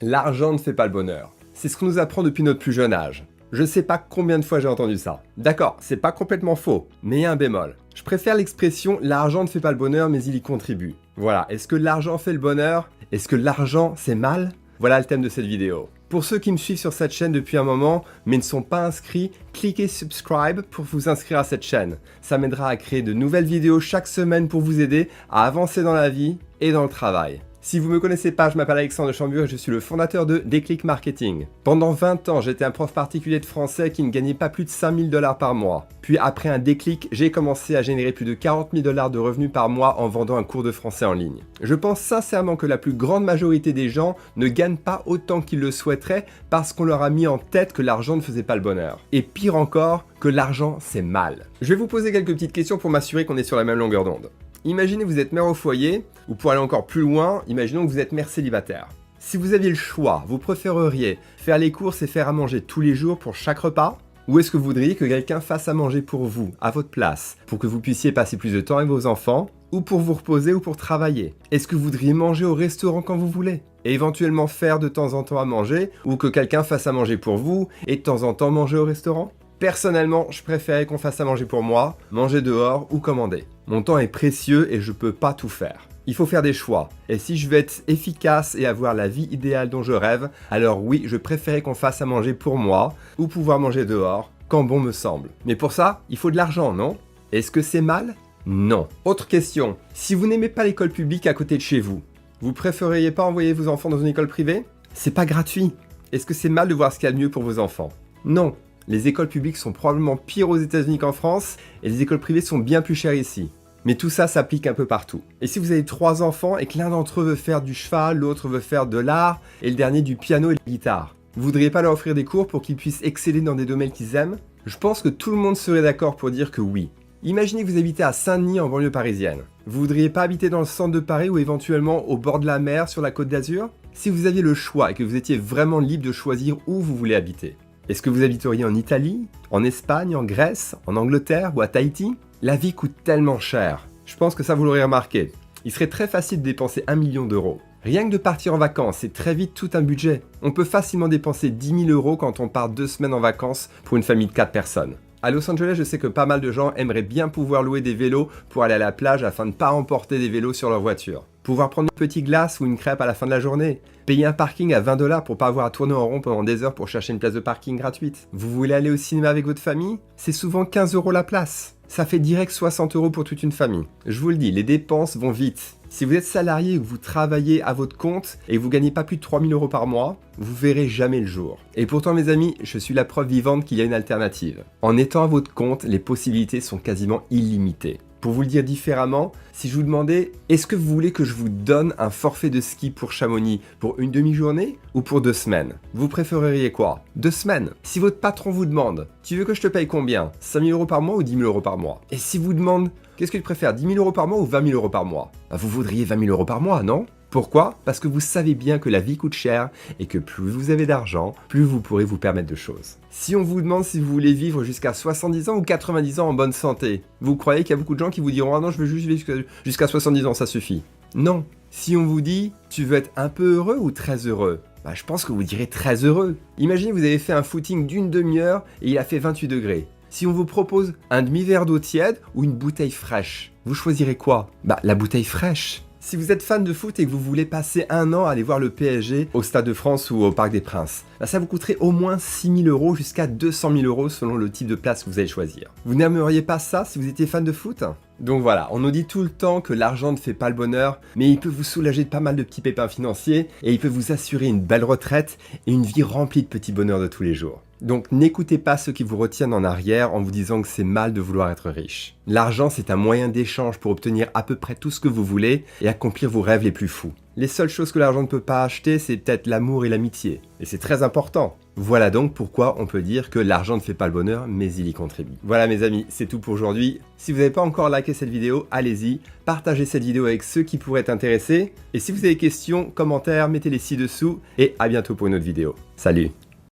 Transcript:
L'argent ne fait pas le bonheur. C'est ce qu'on nous apprend depuis notre plus jeune âge. Je sais pas combien de fois j'ai entendu ça. D'accord, c'est pas complètement faux, mais il y a un bémol. Je préfère l'expression « l'argent ne fait pas le bonheur, mais il y contribue ». Voilà, est-ce que l'argent fait le bonheur? Est-ce que l'argent c'est mal? Voilà le thème de cette vidéo. Pour ceux qui me suivent sur cette chaîne depuis un moment, mais ne sont pas inscrits, cliquez subscribe pour vous inscrire à cette chaîne. Ça m'aidera à créer de nouvelles vidéos chaque semaine pour vous aider à avancer dans la vie et dans le travail. Si vous ne me connaissez pas, je m'appelle Alexandre de Chambure et je suis le fondateur de Déclic Marketing. Pendant 20 ans, j'étais un prof particulier de français qui ne gagnait pas plus de 5 000 $ par mois. Puis après un déclic, j'ai commencé à générer plus de 40 000 $ de revenus par mois en vendant un cours de français en ligne. Je pense sincèrement que la plus grande majorité des gens ne gagnent pas autant qu'ils le souhaiteraient parce qu'on leur a mis en tête que l'argent ne faisait pas le bonheur. Et pire encore, que l'argent c'est mal. Je vais vous poser quelques petites questions pour m'assurer qu'on est sur la même longueur d'onde. Imaginez que vous êtes mère au foyer, ou pour aller encore plus loin, imaginons que vous êtes mère célibataire. Si vous aviez le choix, vous préféreriez faire les courses et faire à manger tous les jours pour chaque repas? Ou est-ce que vous voudriez que quelqu'un fasse à manger pour vous, à votre place, pour que vous puissiez passer plus de temps avec vos enfants, ou pour vous reposer ou pour travailler? Est-ce que vous voudriez manger au restaurant quand vous voulez? Et éventuellement faire de temps en temps à manger, ou que quelqu'un fasse à manger pour vous, et de temps en temps manger au restaurant? Personnellement, je préférais qu'on fasse à manger pour moi, manger dehors ou commander. Mon temps est précieux et je peux pas tout faire. Il faut faire des choix. Et si je veux être efficace et avoir la vie idéale dont je rêve, alors oui, je préférais qu'on fasse à manger pour moi ou pouvoir manger dehors, quand bon me semble. Mais pour ça, il faut de l'argent, non? Est-ce que c'est mal? Non. Autre question. Si vous n'aimez pas l'école publique à côté de chez vous, vous préféreriez pas envoyer vos enfants dans une école privée? C'est pas gratuit. Est-ce que c'est mal de voir ce qu'il y a de mieux pour vos enfants? Non. Les écoles publiques sont probablement pires aux États-Unis qu'en France, et les écoles privées sont bien plus chères ici. Mais tout ça s'applique un peu partout. Et si vous avez 3 enfants et que l'un d'entre eux veut faire du cheval, l'autre veut faire de l'art, et le dernier du piano et de la guitare, vous voudriez pas leur offrir des cours pour qu'ils puissent exceller dans des domaines qu'ils aiment? Je pense que tout le monde serait d'accord pour dire que oui. Imaginez que vous habitez à Saint-Denis en banlieue parisienne. Vous voudriez pas habiter dans le centre de Paris ou éventuellement au bord de la mer sur la Côte d'Azur? Si vous aviez le choix et que vous étiez vraiment libre de choisir où vous voulez habiter, est-ce que vous habiteriez en Italie, en Espagne, en Grèce, en Angleterre ou à Tahiti? La vie coûte tellement cher. Je pense que ça vous l'aurez remarqué. Il serait très facile de dépenser 1 million d'euros. Rien que de partir en vacances, c'est très vite tout un budget. On peut facilement dépenser 10 000 € quand on part 2 semaines en vacances pour une famille de 4 personnes. À Los Angeles, je sais que pas mal de gens aimeraient bien pouvoir louer des vélos pour aller à la plage afin de ne pas emporter des vélos sur leur voiture. Pouvoir prendre une petite glace ou une crêpe à la fin de la journée. Payer un parking à 20 $ pour pas avoir à tourner en rond pendant des heures pour chercher une place de parking gratuite. Vous voulez aller au cinéma avec votre famille? C'est souvent 15 € la place. Ça fait direct 60 € pour toute une famille. Je vous le dis, les dépenses vont vite. Si vous êtes salarié ou que vous travaillez à votre compte et que vous gagnez pas plus de 3 000 € par mois, vous verrez jamais le jour. Et pourtant mes amis, je suis la preuve vivante qu'il y a une alternative. En étant à votre compte, les possibilités sont quasiment illimitées. Pour vous le dire différemment, si je vous demandais, est-ce que vous voulez que je vous donne un forfait de ski pour Chamonix pour une demi-journée ou pour 2 semaines? Vous préféreriez quoi? 2 semaines. Si votre patron vous demande, tu veux que je te paye combien? 5 000 € par mois ou 10 000 € par mois? Et si vous demande, qu'est-ce que tu préfères, 10 000 € par mois ou 20 000 € par mois? Vous voudriez 20 000 € par mois, non? Pourquoi? Parce que vous savez bien que la vie coûte cher et que plus vous avez d'argent, plus vous pourrez vous permettre de choses. Si on vous demande si vous voulez vivre jusqu'à 70 ans ou 90 ans en bonne santé, vous croyez qu'il y a beaucoup de gens qui vous diront « Ah non, je veux juste vivre jusqu'à 70 ans, ça suffit ». Non. Si on vous dit « Tu veux être un peu heureux ou très heureux ?» Je pense que vous direz « très heureux ». Imaginez que vous avez fait un footing d'une demi-heure et il a fait 28 degrés. Si on vous propose un demi-verre d'eau tiède ou une bouteille fraîche, vous choisirez quoi? La bouteille fraîche. Si vous êtes fan de foot et que vous voulez passer 1 an à aller voir le PSG au Stade de France ou au Parc des Princes, ça vous coûterait au moins 6 000 € jusqu'à 200 000 € selon le type de place que vous allez choisir. Vous n'aimeriez pas ça si vous étiez fan de foot? Donc voilà, on nous dit tout le temps que l'argent ne fait pas le bonheur, mais il peut vous soulager de pas mal de petits pépins financiers et il peut vous assurer une belle retraite et une vie remplie de petits bonheurs de tous les jours. Donc n'écoutez pas ceux qui vous retiennent en arrière en vous disant que c'est mal de vouloir être riche. L'argent, c'est un moyen d'échange pour obtenir à peu près tout ce que vous voulez et accomplir vos rêves les plus fous. Les seules choses que l'argent ne peut pas acheter, c'est peut-être l'amour et l'amitié. Et c'est très important. Voilà donc pourquoi on peut dire que l'argent ne fait pas le bonheur, mais il y contribue. Voilà mes amis, c'est tout pour aujourd'hui. Si vous n'avez pas encore liké cette vidéo, allez-y, partagez cette vidéo avec ceux qui pourraient être intéressés. Et si vous avez des questions, commentaires, mettez-les ci-dessous. Et à bientôt pour une autre vidéo. Salut!